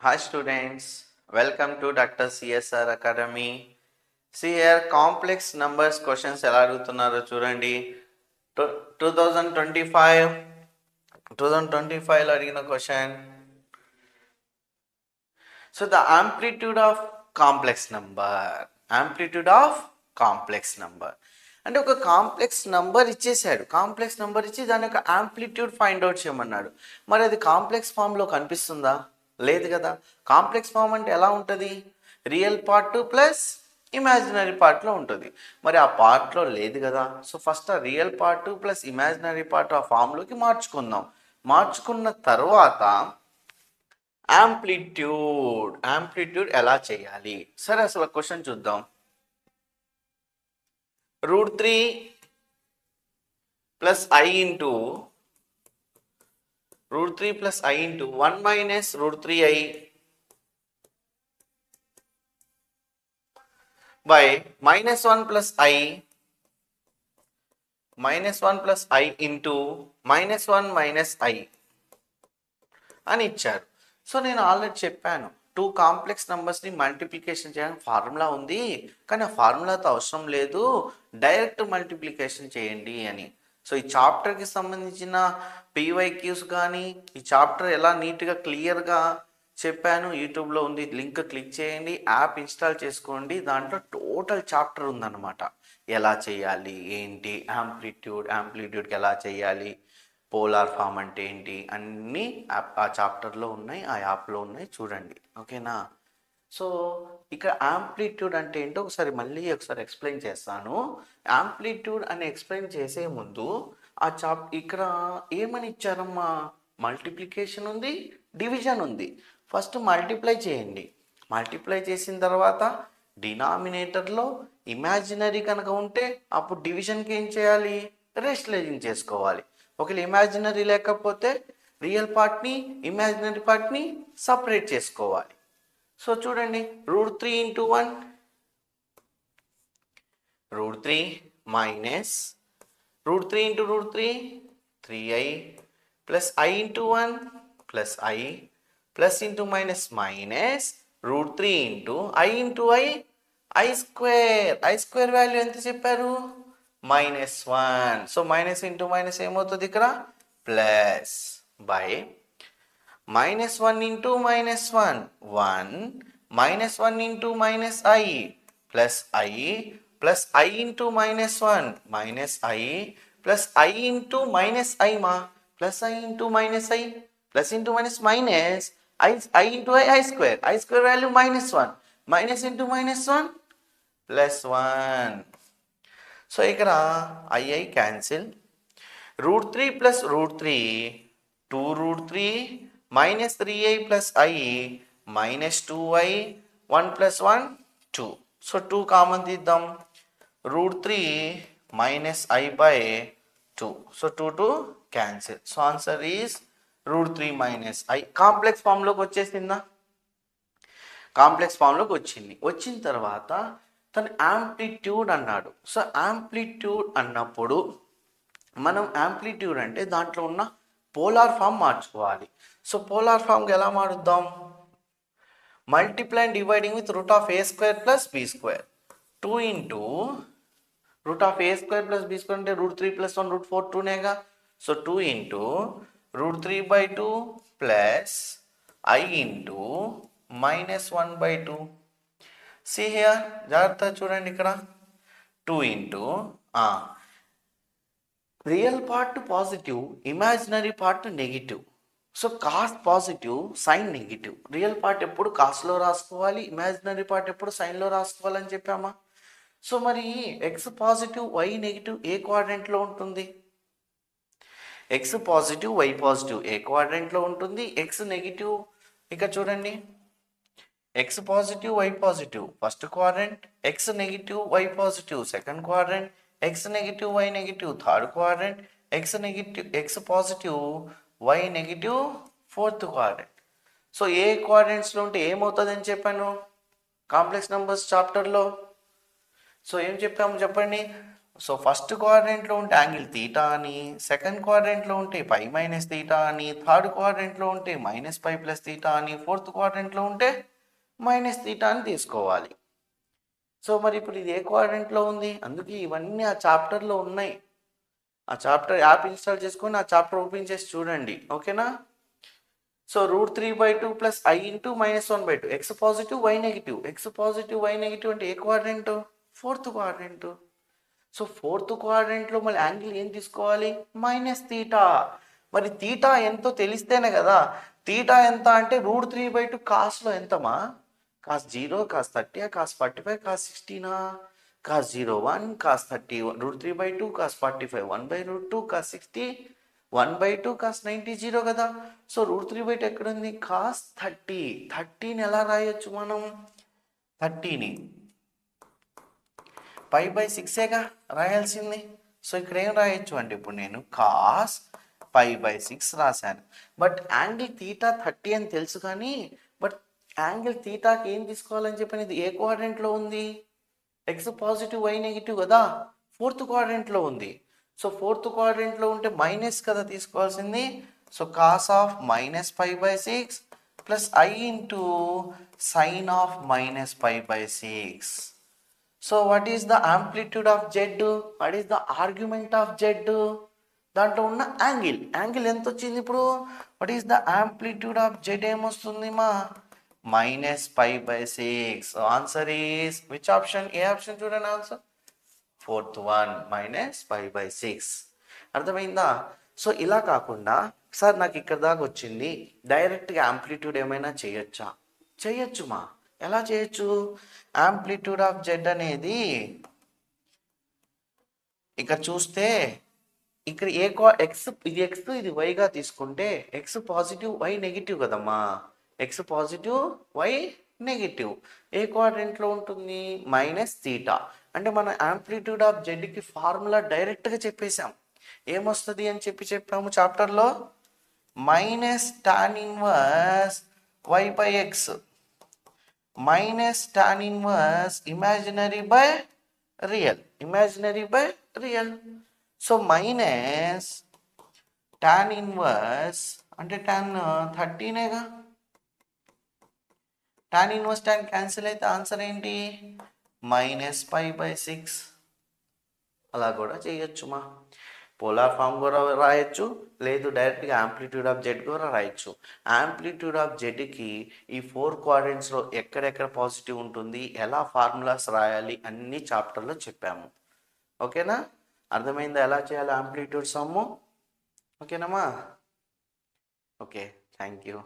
Hi students, welcome to Dr. CSR Academy. See here complex numbers questions ఎలా అడుగుతున్నారో చూడండి. 2025 లో అడిగిన question. So the amplitude of complex number అంటే ఒక complex number ఇచ్చేసాడు. కాంప్లెక్స్ నంబర్ ఇచ్చి దాని యొక్క ఆంప్లిట్యూడ్ ఫైండ్ అవుట్ చేయమన్నాడు. మరి అది కాంప్లెక్స్ ఫామ్లో కనిపిస్తుందా? లేదు కదా. కాంప్లెక్స్ ఫామ్ అంటే ఎలా ఉంటుంది? రియల్ పార్ట్ ప్లస్ ఇమాజినరీ పార్ట్లో ఉంటుంది. మరి ఆ పార్ట్లో లేదు కదా. సో ఫస్ట్ ఆ real part plus imaginary part ఆ ఫామ్లోకి మార్చుకుందాం. మార్చుకున్న తర్వాత యాంప్లిట్యూడ్ ఎలా చేయాలి? సరే అసలు క్వశ్చన్ చూద్దాం. √3 plus I into √3 plus I into 1 minus √3I by -1 plus I into -1 minus I అని ఇచ్చారు. సో నేను ఆల్రెడీ చెప్పాను, 2 కాంప్లెక్స్ నెంబర్స్ని మల్టిప్లికేషన్ చేయడానికి ఫార్ములా ఉంది, కానీ ఆ ఫార్ములాతో అవసరం లేదు, డైరెక్ట్ మల్టిప్లికేషన్ చేయండి అని. సో ఈ చాప్టర్కి సంబంధించిన PYQs కానీ ఈ చాప్టర్ ఎలా నీట్గా క్లియర్గా చెప్పాను, యూట్యూబ్లో ఉంది, లింక్ క్లిక్ చేయండి, యాప్ ఇన్స్టాల్ చేసుకోండి. దాంట్లో టోటల్ చాప్టర్ ఉందన్నమాట. ఎలా చేయాలి, ఏంటి, యాంప్లిట్యూడ్కి ఎలా చేయాలి, పోలార్ ఫామ్ అంటే ఏంటి, అన్నీ ఆ చాప్టర్లో ఉన్నాయి, ఆ యాప్లో ఉన్నాయి, చూడండి. ఓకేనా. సో ఇక్కడ యాంప్లిట్యూడ్ అంటే ఏంటో ఒకసారి ఎక్స్ప్లెయిన్ చేస్తాను. యాంప్లిట్యూడ్ అని ఎక్స్ప్లెయిన్ చేసే ముందు ఇక్కడ ఏమని ఇచ్చారమ్మా? మల్టిప్లికేషన్ ఉంది, డివిజన్ ఉంది. ఫస్ట్ మల్టిప్లై చేయండి. మల్టిప్లై చేసిన తర్వాత డినామినేటర్లో ఇమాజినరీ కనుక ఉంటే అప్పుడు డివిజన్కి ఏం చేయాలి? రెస్ట్లైజింగ్ చేసుకోవాలి. ఒకవేళ ఇమాజినరీ లేకపోతే రియల్ పార్ట్ని ఇమాజినరీ పార్ట్ని సపరేట్ చేసుకోవాలి. సో చూడండి, √3 into 1 √3 minus √3 into √3 3i plus I into 1 plus I plus into minus √3 into I square value ఎంత చెప్పారు? -1. సో మైనస్ ఇంటూ మైనస్ ఏమవుతుంది ఇక్కడ? Plus by -1 into -1 1 -1 into -i plus I plus I into -1 minus I plus I into -i ma plus I into -i plus into minus I into I square value -1 minus into -1 plus 1. So ఇక్కడ I cancel. √3 plus √3 2√3 minus 3i plus I minus 2i 1 plus 1 2. So 2 common తీద్దాం. √3 minus I by 2. So 2 cancel. So answer is √3 minus I. Complex ఫామ్లోకి వచ్చేసిందా? Complex ఫామ్లోకి వచ్చిన తర్వాత తను amplitude అన్నాడు. So amplitude అన్నప్పుడు మనం యాంప్లిట్యూడ్ అంటే దాంట్లో ఉన్న పోలార్ ఫామ్ మార్చుకోవాలి. సో పోలార్ ఫామ్కి ఎలా మారుద్దాం? Multiply and dividing with √a² + b². 2 into √a² + b² అంటే √3 + 1 √4 2నేగా. So 2 into √3/2 plus I into -1/2. See here, జాగ్రత్త చూడండి ఇక్కడ. 2 into real part positive, imaginary part negative. So cos positive, sine negative. Real part ఎప్పుడు కాస్లో రాసుకోవాలి, ఇమాజినరీ పార్ట్ ఎప్పుడు సైన్లో రాసుకోవాలని చెప్పామా? సో మరి ఎక్స్ పాజిటివ్, వై నెగిటివ్ ఏ క్వాడ్రంట్లో ఉంటుంది? ఎక్స్ పాజిటివ్, వై పాజిటివ్ ఏ క్వాడ్రంట్లో ఉంటుంది? ఎక్స్ నెగిటివ్ ఇక్కడ చూడండి, x positive, y positive first quadrant, x negative, y positive second quadrant, x negative, y negative third quadrant, x positive, why negative fourth quadrant. So ఏ క్వాడ్రంట్స్లో ఉంటే ఏమవుతుంది అని చెప్పాను complex numbers చాప్టర్లో. సో ఏం చెప్పాము చెప్పండి? సో ఫస్ట్ క్వాడ్రంట్లో ఉంటే యాంగిల్ తీటా అని, సెకండ్ క్వాడ్రంట్లో ఉంటే పై మైనస్ తీటా అని, థర్డ్ క్వాడ్రంట్లో ఉంటే మైనస్ పై ప్లస్ తీటా అని, ఫోర్త్ క్వాడ్రంట్లో ఉంటే మైనస్ తీటా అని తీసుకోవాలి. సో మరి ఇప్పుడు ఇది ఏ క్వాడ్రంట్లో ఉంది, అందుకే ఇవన్నీ ఆ చాప్టర్లో ఉన్నాయి. ఆ చాప్టర్ యాప్ ఇన్స్టాల్ చేసుకొని ఆ చాప్టర్ ఓపెన్ చేసి చూడండి, ఓకేనా. So √3/2 plus I into -1/2, x positive why negative, x positive why negative అంటే ఏ quadrant, fourth quadrant. So fourth క్వాడ్రంట్లో మళ్ళీ యాంగిల్ ఏం తీసుకోవాలి, మైనస్ తీటా. మరి తీటా ఎంతో తెలిస్తేనే కదా, తీటా ఎంత అంటే √3/2 కాస్లో ఎంతమా, cos 0, cos 30, cos 45, cos 16, cos 0 1, cos 30, √3/2, cos 45 1/√2, cos 60 1/2, cos 90 0 కదా. సో √3/2 ఎక్కడుంది, కాస్ 30. 30ని ఎలా రాయొచ్చు మనం, 30ని π/6గా రాయాల్సింది. సో ఇక్కడ ఏం రాయొచ్చు అంటే ఇప్పుడు నేను కాస్ π/6 రాశాను. బట్ యాంగిల్ తీటా 30 అని తెలుసు, కానీ బట్ యాంగిల్ తీటాకి ఏం తీసుకోవాలని చెప్పినది ఏ క్వాడ్రంట్లో ఉంది, ఎక్స్ పాజిటివ్ వై నెగిటివ్ కదా, ఫోర్త్ క్వాడ్రంట్లో ఉంది. సో ఫోర్త్ క్వాడ్రంట్లో ఉంటే మైనస్ కదా తీసుకోవాల్సింది. So cos of -π/6 plus I into sine of -π/6. So what is the amplitude of Z, what is the argument of Z, దాంట్లో ఉన్న యాంగిల్ ఎంత వచ్చింది ఇప్పుడు, what is the amplitude of Z ఏమొస్తుంది మా, -π/6. ఆన్సర్ ఈస్ విచ్ ఆప్షన్, ఏ option చూడండి answer, fourth one, -π/6. అర్థమైందా. సో ఇలా కాకుండా సార్ నాకు ఇక్కడ దాకా వచ్చింది, డైరెక్ట్గా ఆంప్లిట్యూడ్ ఏమైనా చేయొచ్చా, చేయొచ్చు మా. ఎలా చేయొచ్చు, ఆంప్లిట్యూడ్ ఆఫ్ జెడ్ అనేది ఇక్కడ చూస్తే ఇక్కడ ఎక్స్, ఇది ఎక్స్ ఇది వైగా తీసుకుంటే ఎక్స్ పాజిటివ్ వై నెగిటివ్ కదమ్మా, ఎక్స్ పాజిటివ్ వై నెగిటివ్, ఏ క్వాడ్రంట్లో ఉంటుంది, మైనస్ తీటా. అంటే మన ఆంప్లిట్యూడ్ ఆఫ్ జెడ్కి ఫార్ములా డైరెక్ట్గా చెప్పేశాం, ఏమొస్తుంది అని చెప్పాము చాప్టర్లో, -tan 1 y/x -tan 1 imaginary by real. So minus tan 1 అంటే tan 13నేగా, tan 1 tan క్యాన్సిల్ అయితే ఆన్సర్ ఏంటి, -π/6. అలా కూడా చేయొచ్చు మా, పోలార్ ఫామ్ కూడా రాయొచ్చు, లేదు డైరెక్ట్గా ఆంప్లిట్యూడ్ ఆఫ్ జెడ్ కూడా రాయొచ్చు. ఆంప్లిట్యూడ్ ఆఫ్ జెడ్కి ఈ 4 క్వాడ్రంట్స్లో ఎక్కడెక్కడ పాజిటివ్ ఉంటుంది, ఎలా ఫార్ములాస్ రాయాలి అన్ని చాప్టర్లో చెప్పాము, ఓకేనా. అర్థమైందా ఎలా చేయాలి ఆంప్లిట్యూడ్ సమ్ము, ఓకేనమ్మా. Okay, thank you.